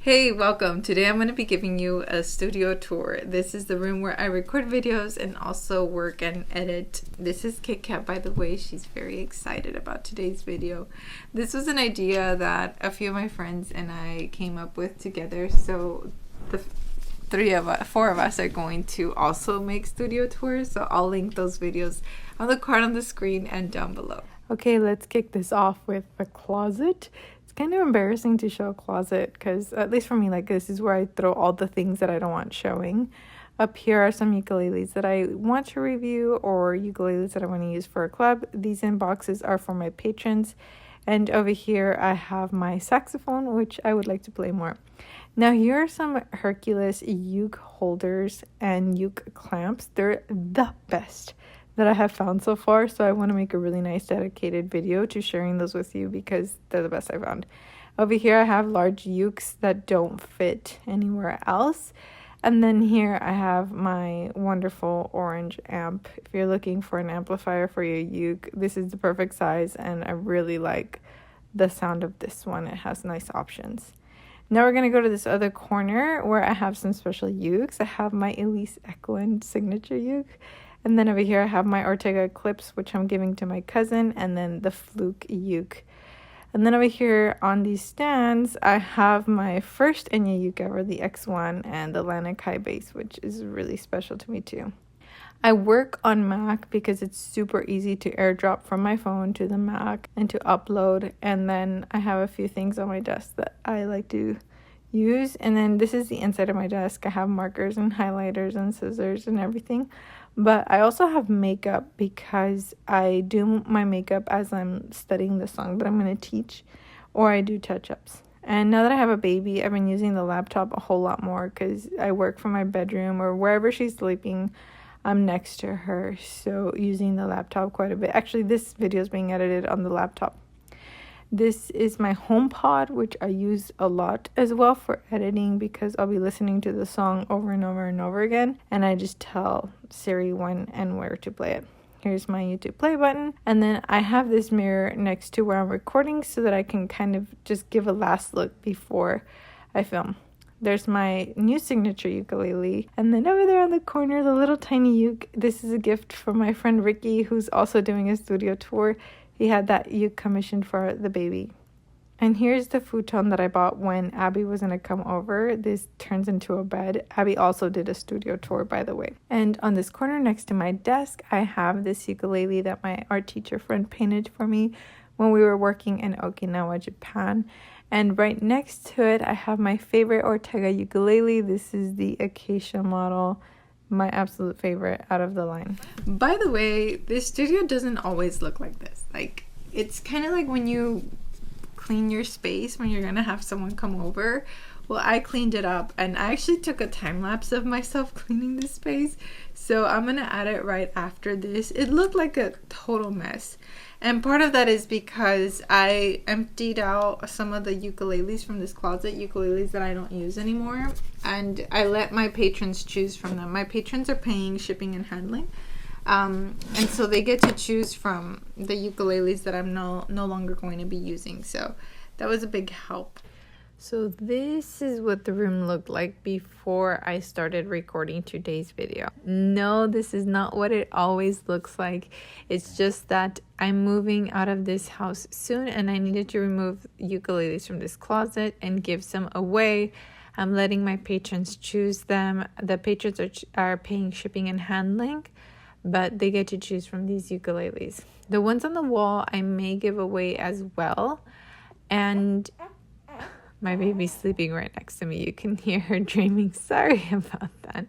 Hey, welcome. Today I'm going to be giving you a studio tour. This is the room where I record videos and also work and edit. This is Kit Kat, by the way. She's very excited about today's video. This was an idea that a few of my friends and I came up with together. So the four of us are going to also make studio tours. So I'll link those videos on the card on the screen and down below. Okay, let's kick this off with a closet. Kind of embarrassing to show a closet because, at least for me, like, this is where I throw all the things that I don't want showing. Up here are some ukuleles that I want to review or ukuleles that I want to use for a club. These inboxes are for my patrons, and over here I have my saxophone, which I would like to play more. Now here are some Hercules uke holders and uke clamps. They're the best that I have found so far, so I want to make a really nice dedicated video to sharing those with you because they're the best I found. Over here I have large ukes that don't fit anywhere else, and then here I have my wonderful orange amp. If you're looking for an amplifier for your uke, this is the perfect size, and I really like the sound of this one. It has nice options. Now we're going to go to this other corner where I have some special ukes. I have my Elise Eklund signature uke. And then over here I have my Ortega clips, which I'm giving to my cousin, and then the Fluke uke. And then over here on these stands, I have my first Enya uke ever, the X1, and the Lanik high bass, which is really special to me too. I work on Mac because it's super easy to airdrop from my phone to the Mac and to upload. And then I have a few things on my desk that I like to use. And then this is the inside of my desk. I have markers and highlighters and scissors and everything. But I also have makeup because I do my makeup as I'm studying the song that I'm going to teach, or I do touch-ups. And now that I have a baby, I've been using the laptop a whole lot more because I work from my bedroom or wherever she's sleeping, I'm next to her. So using the laptop quite a bit. Actually, this video is being edited on the laptop. This is my HomePod, which I use a lot as well for editing because I'll be listening to the song over and over and over again. And I just tell Siri when and where to play it. Here's my YouTube play button. And then I have this mirror next to where I'm recording so that I can kind of just give a last look before I film. There's my new signature ukulele. And then over there on the corner, the little tiny uke. This is a gift from my friend Ricky, who's also doing a studio tour. He had that uke commissioned for the baby. And here's the futon that I bought when Abby was going to come over. This turns into a bed. Abby also did a studio tour, by the way. And on this corner next to my desk, I have this ukulele that my art teacher friend painted for me when we were working in Okinawa, Japan. And right next to it, I have my favorite Ortega ukulele. This is the Acacia model. My absolute favorite out of the line. By the way, this studio doesn't always look like this. Like, it's kind of like when you clean your space when you're gonna have someone come over. Well, I cleaned it up and I actually took a time lapse of myself cleaning this space, so I'm gonna add it right after this. It looked like a total mess, and part of that is because I emptied out some of the ukuleles from this closet, ukuleles that I don't use anymore, and I let my patrons choose from them. My patrons are paying shipping and handling, and so they get to choose from the ukuleles that I'm no longer going to be using, so that was a big help. So this is what the room looked like before I started recording today's video. No, this is not what it always looks like. It's just that I'm moving out of this house soon and I needed to remove ukuleles from this closet and give some away. I'm letting my patrons choose them. The patrons are paying shipping and handling, but they get to choose from these ukuleles. The ones on the wall I may give away as well. And my baby's sleeping right next to me. You can hear her dreaming. Sorry about that.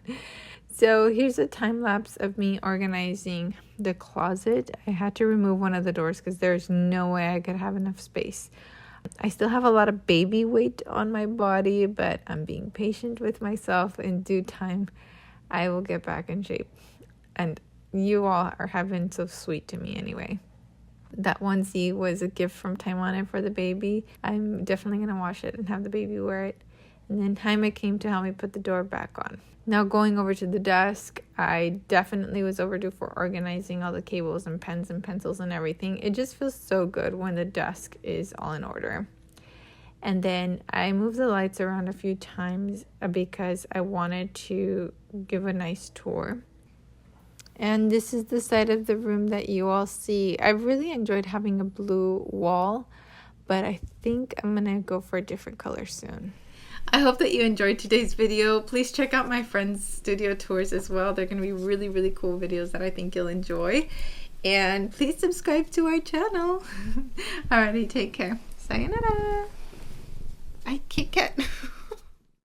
So here's a time lapse of me organizing the closet. I had to remove one of the doors because there's no way I could have enough space. I still have a lot of baby weight on my body, but I'm being patient with myself. In due time, I will get back in shape. And you all have been so sweet to me anyway. That onesie was a gift from Taimane for the baby. I'm definitely going to wash it and have the baby wear it. And then Jaime came to help me put the door back on. Now going over to the desk, I definitely was overdue for organizing all the cables and pens and pencils and everything. It just feels so good when the desk is all in order. And then I moved the lights around a few times because I wanted to give a nice tour. And this is the side of the room that you all see. I really enjoyed having a blue wall, but I think I'm gonna go for a different color soon. I hope that you enjoyed today's video. Please check out my friends' studio tours as well. They're going to be really, really cool videos that I think you'll enjoy. And please subscribe to our channel. Alrighty, take care. Sayonara. Bye, Kit Kat.